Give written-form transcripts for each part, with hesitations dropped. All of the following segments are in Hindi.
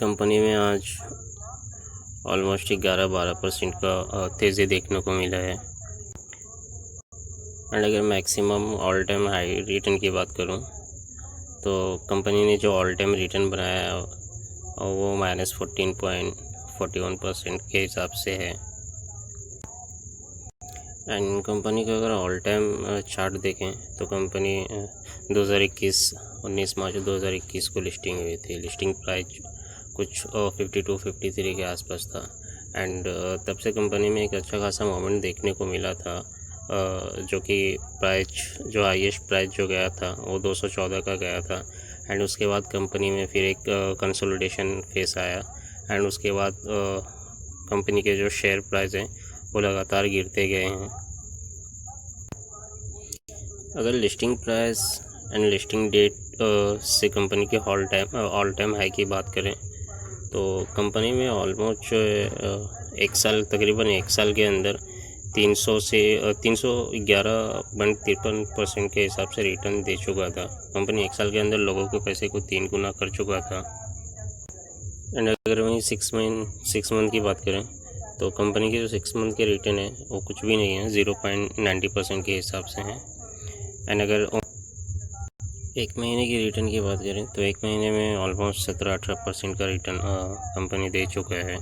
कंपनी में आज ऑलमोस्ट 11-12% का तेज़ी देखने को मिला है। एंड अगर maximum all time high return की बात करूं तो कंपनी ने जो ऑल टाइम रिटर्न बनाया है वो -14.41% के हिसाब से है। एंड कंपनी का अगर ऑल टाइम चार्ट देखें तो कंपनी 19 मार्च 2021 को लिस्टिंग हुई थी। लिस्टिंग प्राइस कुछ 52-53 के आसपास था। एंड तब से कंपनी में एक अच्छा खासा मोमेंट देखने को मिला था, जो कि प्राइस जो हाईएस्ट प्राइस जो गया था वो 214 का गया था। एंड उसके बाद कंपनी में फिर एक कंसोलिडेशन फेस आया। एंड उसके बाद कंपनी के जो शेयर प्राइस हैं वो लगातार गिरते गए हैं। अगर listing price and listing date से कंपनी के ऑल टाइम हाई की बात करें तो कंपनी में ऑलमोस्ट तकरीबन एक साल के अंदर 311.53% के हिसाब से रिटर्न दे चुका था। कंपनी एक साल के अंदर लोगों के पैसे को 3 गुना कर चुका था। एंड अगर वहीं 6 मंथ की बात करें तो कंपनी के जो 6 मंथ के रिटर्न है वो कुछ भी नहीं है, 0.90% के हिसाब से हैं। एंड अगर एक महीने की रिटर्न की बात करें तो एक महीने में ऑलमोस्ट 17-18% का रिटर्न कंपनी दे चुका है।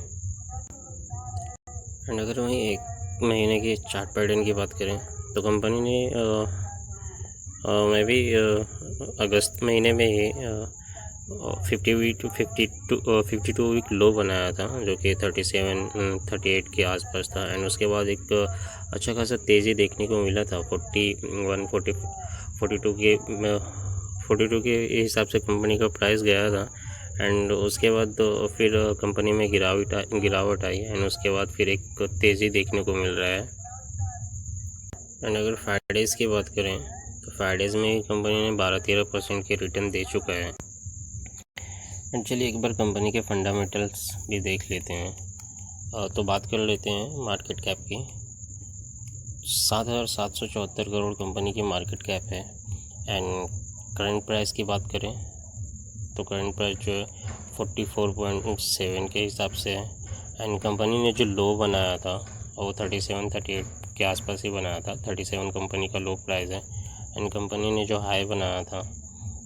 एंड अगर वहीं एक महीने की चार्ट पैटर्न की बात करें तो कंपनी ने अगस्त महीने में ही 52 वीक लो बनाया था, जो कि 38 के आसपास था। एंड उसके बाद एक अच्छा खासा तेज़ी देखने को मिला था 42 के हिसाब से कंपनी का प्राइस गया था। एंड उसके बाद फिर कंपनी में गिरावट आई। एंड उसके बाद फिर एक तेज़ी देखने को मिल रहा है। एंड अगर फ्राइडेज़ की बात करें तो फ्राइडेज़ में कंपनी ने 12-13% के रिटर्न दे चुका है। एंड चलिए एक बार कंपनी के फंडामेंटल्स भी देख लेते हैं। तो बात कर लेते हैं मार्केट कैप की। 7,774 करोड़ कंपनी की मार्केट कैप है। एंड करंट प्राइस की बात करें तो करंट प्राइस जो है 44.7 के हिसाब से है। एंड कंपनी ने जो लो बनाया था वो 37-38 के आसपास ही बनाया था। 37 कंपनी का लो प्राइस है। एंड कंपनी ने जो हाई बनाया था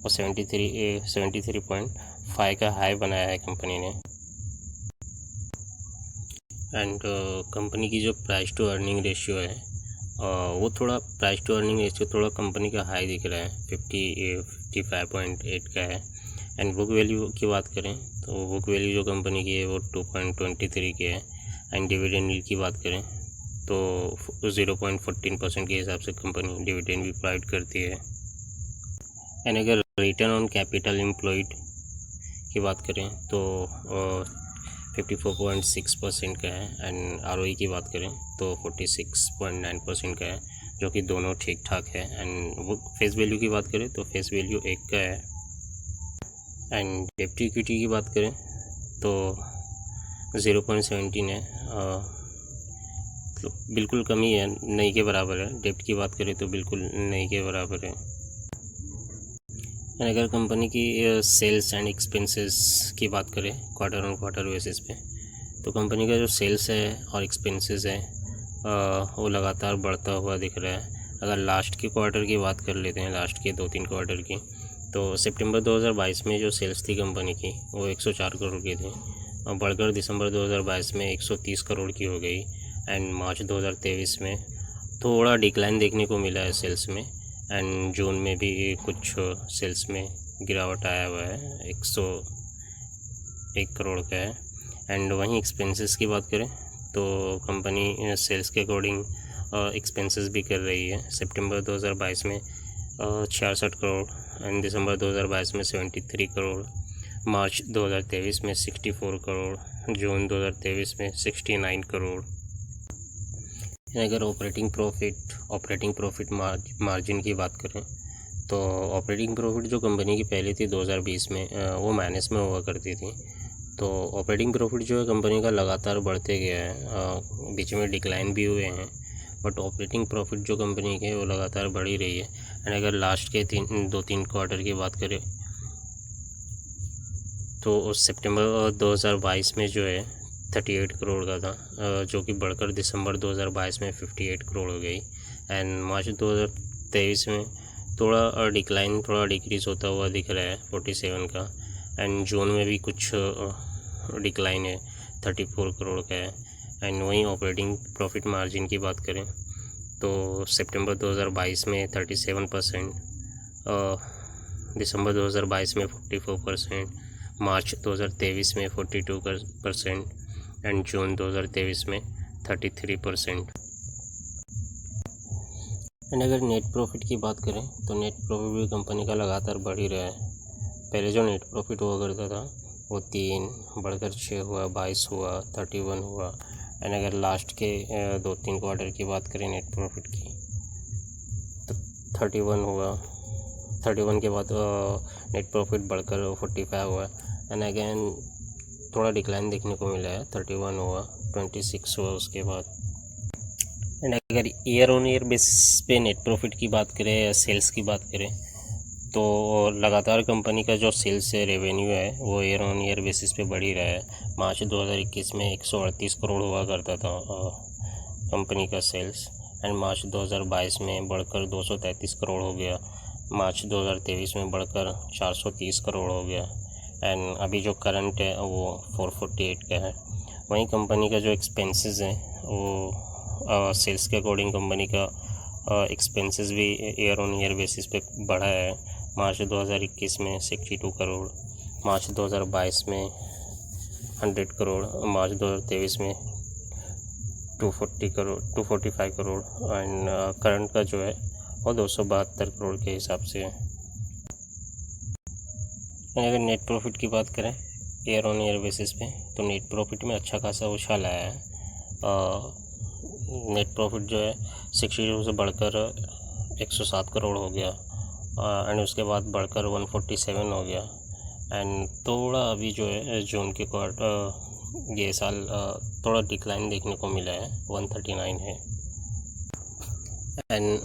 वो 73.5 का हाई बनाया है कंपनी ने। एंड कंपनी की जो प्राइस टू अर्निंग रेशियो है वो थोड़ा कंपनी का हाई दिख रहा है, 55.8 का है। एंड बुक वैल्यू की बात करें तो बुक वैल्यू जो कंपनी की है वो 2.23 की है। एंड डिविडेंड यील्ड की बात करें तो 0.14% के हिसाब से कंपनी डिविडेंड भी प्रोवाइड करती है। एंड अगर रिटर्न ऑन कैपिटल एम्प्लॉयड की बात करें तो 54.6% का है। एंड ROE की बात करें तो 46.9% का है, जो कि दोनों ठीक ठाक है। एंड वो फेस वैल्यू की बात करें तो फेस वैल्यू 1 का है। एंड डेप्ट इक्विटी की बात करें तो 0.17 है, तो बिल्कुल कमी है, नहीं के बराबर है। डेप्ट की बात करें तो बिल्कुल नहीं के बराबर है। एंड अगर कंपनी की सेल्स एंड एक्सपेंसेस की बात करें क्वार्टर ऑन क्वार्टर बेसिस पे तो कंपनी का जो सेल्स है और एक्सपेंसेस है वो लगातार बढ़ता हुआ दिख रहा है। अगर लास्ट के क्वार्टर की बात कर लेते हैं, लास्ट के 2-3 क्वार्टर की, तो सितंबर 2022 में जो सेल्स थी कंपनी की वो 104 करोड़ की थी और बढ़कर दिसंबर 2022 में 130 करोड़ की हो गई। एंड मार्च 2023 में थोड़ा डिक्लाइन देखने को मिला है सेल्स में। एंड जून में भी कुछ सेल्स में गिरावट आया हुआ है, 101 करोड़ का है। एंड वहीं एक्सपेंसेस की बात करें तो कंपनी सेल्स के अकॉर्डिंग एक्सपेंसेस भी कर रही है। सितंबर 2022 में 66 करोड़, एंड दिसंबर 2022 में 73 करोड़, मार्च 2023 में 64 करोड़, जून 2023 में 69 करोड़। अगर ऑपरेटिंग प्रॉफिट मार्जिन की बात करें तो ऑपरेटिंग प्रॉफिट जो कंपनी की पहले थी 2020 में वो माइनस में हुआ करती थी। तो ऑपरेटिंग प्रॉफिट जो है कंपनी का लगातार बढ़ते गया है, बीच में डिक्लाइन भी हुए हैं, बट ऑपरेटिंग प्रॉफिट जो कंपनी के है वो लगातार बढ़ ही रही है। एंड अगर लास्ट के 2-3 क्वार्टर की बात करें तो सितंबर 2022 में जो है 38 करोड़ का था, जो कि बढ़कर दिसंबर 2022 में 58 करोड़ हो गई। एंड मार्च 2023 में थोड़ा डिक्लाइन, थोड़ा डिक्रीज़ होता हुआ दिख रहा है 47 का। एंड जून में भी कुछ डिक्लाइन है, 34 करोड़ का है। एंड वहीं ऑपरेटिंग प्रॉफिट मार्जिन की बात करें तो सितंबर 2022 में 37%, दिसंबर 2022 में 44%, मार्च 2023 में 42% एंड जून 2023 में 33%। एंड अगर नेट प्रॉफिट की बात करें तो नेट प्रॉफिट भी कंपनी का लगातार बढ़ ही रहा है। पहले जो नेट प्रॉफिट हुआ करता था वो 3 बढ़कर 6 हुआ, 22 हुआ, 31 हुआ। एंड अगर लास्ट के 2-3 क्वार्टर की बात करें नेट प्रॉफिट की तो 31 हुआ, 31 के बाद नेट प्रॉफिट बढ़कर 45 हुआ। एंड अगेन थोड़ा डिक्लाइन देखने को मिला है, 31 हुआ, 26 हुआ उसके बाद। एंड अगर ईयर ऑन ईयर बेसिस पे नेट प्रॉफिट की बात करें या सेल्स की बात करें तो लगातार कंपनी का जो सेल्स है, रेवेन्यू है, वो ईयर ऑन ईयर बेसिस पे बढ़ ही रहा है। मार्च 2021 में 138 करोड़ हुआ करता था कंपनी का सेल्स, एंड मार्च 2022 में बढ़कर 233 करोड़ हो गया। मार्च 2023 में बढ़कर 430 करोड़ हो गया। एंड अभी जो करंट है वो 448 का है। वहीं कंपनी का जो एक्सपेंसेस है वो सेल्स के अकॉर्डिंग कंपनी का एक्सपेंसेस भी ईयर ऑन ईयर बेसिस पे बढ़ा है। मार्च 2021 में 62 करोड़, मार्च 2022 में 100 करोड़, मार्च 2023 में 245 करोड़ एंड करंट का जो है वो 272 करोड़ के हिसाब से है। अगर नेट प्रॉफिट की बात करें ईयर ऑन ईयर बेसिस पे तो नेट प्रॉफिट में अच्छा खासा उछाल आया है। नेट प्रॉफिट जो है 62 से बढ़कर 107 करोड़ हो गया एंड उसके बाद बढ़कर 147 हो गया। एंड थोड़ा अभी जो है जून के क्वार्टर ये साल थोड़ा डिक्लाइन देखने को मिला है, 139 है। एंड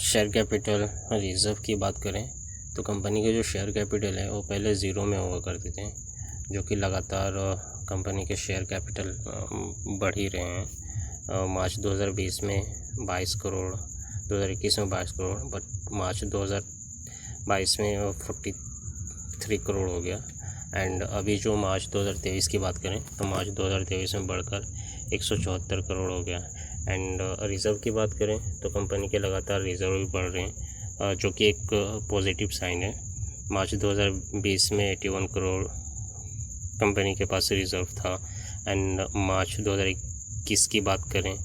शेयर कैपिटल रिजर्व की बात करें तो कंपनी के जो शेयर कैपिटल है वो पहले ज़ीरो में हुआ करते थे, जो कि लगातार कंपनी के शेयर कैपिटल बढ़ ही रहे हैं। मार्च 2020 में 22 करोड़, 2021 में 22 करोड़, बट मार्च 2022 में 43 करोड़ हो गया। एंड अभी जो मार्च 2023 की बात करें तो मार्च 2023 में बढ़कर 174 करोड़ हो गया। एंड रिज़र्व की बात करें तो कंपनी के लगातार रिज़र्व भी बढ़ रहे हैं, जो कि एक पॉजिटिव साइन है। मार्च 2020 में 81 करोड़ कंपनी के पास रिज़र्व था एंड मार्च 2021 की बात करें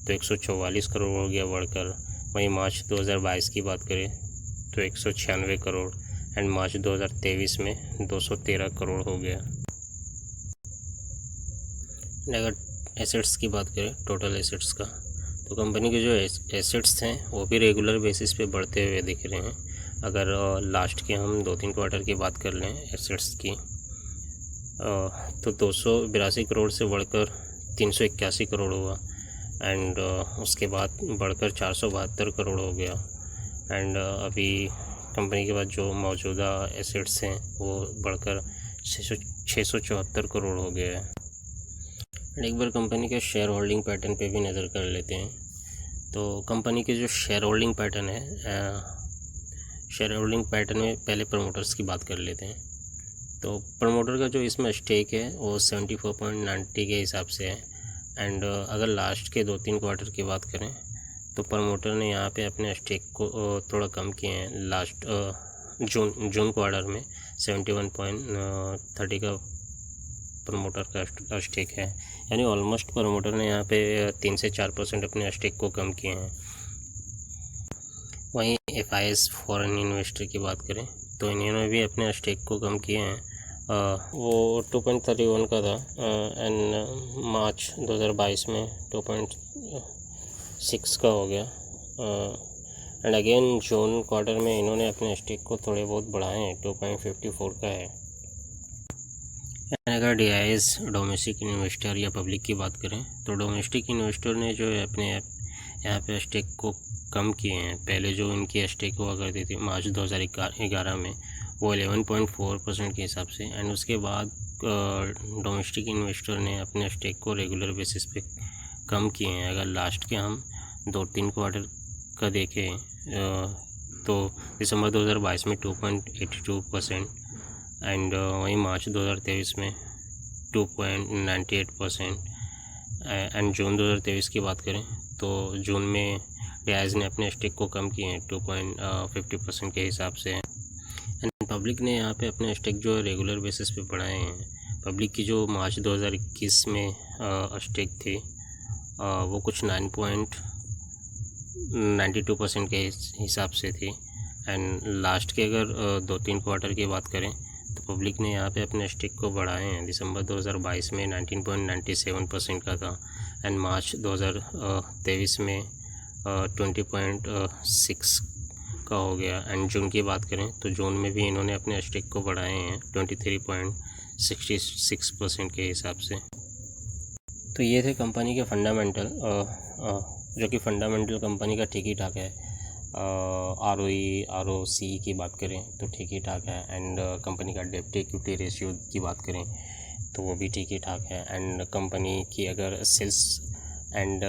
तो 144 करोड़ हो गया बढ़कर। वहीं मार्च 2022 की बात करें तो 196 करोड़ एंड मार्च 2023 में 213 करोड़ हो गया। अगर एसेट्स की बात करें, टोटल एसेट्स का, तो कंपनी के जो एसेट्स हैं वो भी रेगुलर बेसिस पे बढ़ते हुए दिख रहे हैं। अगर लास्ट के हम 2-3 क्वार्टर की बात कर लें एसेट्स की तो 282 करोड़ से बढ़कर 381 करोड़ हुआ एंड उसके बाद बढ़कर 472 करोड़ हो गया। एंड अभी कंपनी के पास जो मौजूदा एसेट्स हैं वो बढ़कर 674 करोड़ हो गया है। एक बार कंपनी के शेयर होल्डिंग पैटर्न पे भी नज़र कर लेते हैं। तो कंपनी के जो शेयर होल्डिंग पैटर्न है, शेयर होल्डिंग पैटर्न में पहले प्रमोटर्स की बात कर लेते हैं। तो प्रमोटर का जो इसमें स्टेक है वो 74.90 के हिसाब से है। एंड अगर लास्ट के 2-3 क्वार्टर की बात करें तो प्रमोटर ने यहाँ पे अपने स्टेक को थोड़ा कम किए हैं। लास्ट जून क्वार्टर में 71.30 का प्रमोटर का स्टेक है, यानी ऑलमोस्ट प्रमोटर ने यहाँ पे 3 से 4% अपने स्टेक को कम किए हैं। वहीं FIS फॉरेन इन्वेस्टर की बात करें तो इन्होंने भी अपने स्टेक को कम किए हैं। वो 2.31 का था एंड मार्च 2022 में 2.6 का हो गया। एंड अगेन जून क्वार्टर में इन्होंने अपने स्टेक को थोड़े बहुत बढ़ाए हैं, 2.54 का है। अगर DIS डोमेस्टिक इन्वेस्टर या पब्लिक की बात करें तो डोमेस्टिक इन्वेस्टर ने जो है अपने यहाँ पे स्टेक को कम किए हैं। पहले जो इनकी स्टेक हुआ करती थी मार्च 2011 में वो 11.4% के हिसाब से। एंड उसके बाद डोमेस्टिक इन्वेस्टर ने अपने स्टेक को रेगुलर बेसिस पे कम किए हैं। अगर लास्ट के हम 2-3 क्वार्टर का देखें तो दिसंबर 2022 में 2.82% एंड वहीं मार्च 2023 में 2.98% एंड जून 2023 की बात करें तो जून में डिआईज ने अपने स्टेक को कम किए हैं 2.50% के हिसाब से। एंड पब्लिक ने यहाँ पे अपने स्टेक जो रेगुलर बेसिस पे बढ़ाए हैं। पब्लिक की जो मार्च 2021 में स्टेक थी वो कुछ 9.92% के हिसाब से थी। एंड लास्ट के अगर 2-3 क्वार्टर की बात करें तो पब्लिक ने यहाँ पे अपने स्टेक को बढ़ाए हैं। दिसंबर 2022 में 19.97% का था एंड मार्च 2023 में 20.6 का हो गया। एंड जून की बात करें तो जून में भी इन्होंने अपने स्टेक को बढ़ाए हैं 23.66% के हिसाब से। तो ये थे कंपनी के फंडामेंटल, जो कि फंडामेंटल कंपनी का ठीक ही ठाक है। ROE ROC की बात करें तो ठीक ही ठाक है। एंड कंपनी का डेब्ट इक्विटी रेशियो की बात करें तो वो भी ठीक ही ठाक है। एंड कंपनी की अगर सेल्स एंड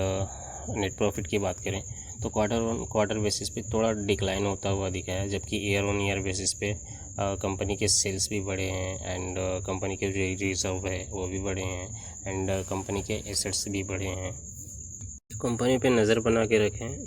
नेट प्रॉफिट की बात करें तो क्वार्टर बेसिस पे थोड़ा डिक्लाइन होता हुआ दिखा है, जबकि ईयर ऑन ईयर बेसिस पे कंपनी के सेल्स भी बढ़े हैं एंड कंपनी के जो रिजर्व है वो भी बढ़े हैं एंड कंपनी के एसेट्स भी बढ़े हैं। कंपनी पे नज़र बना के रखें।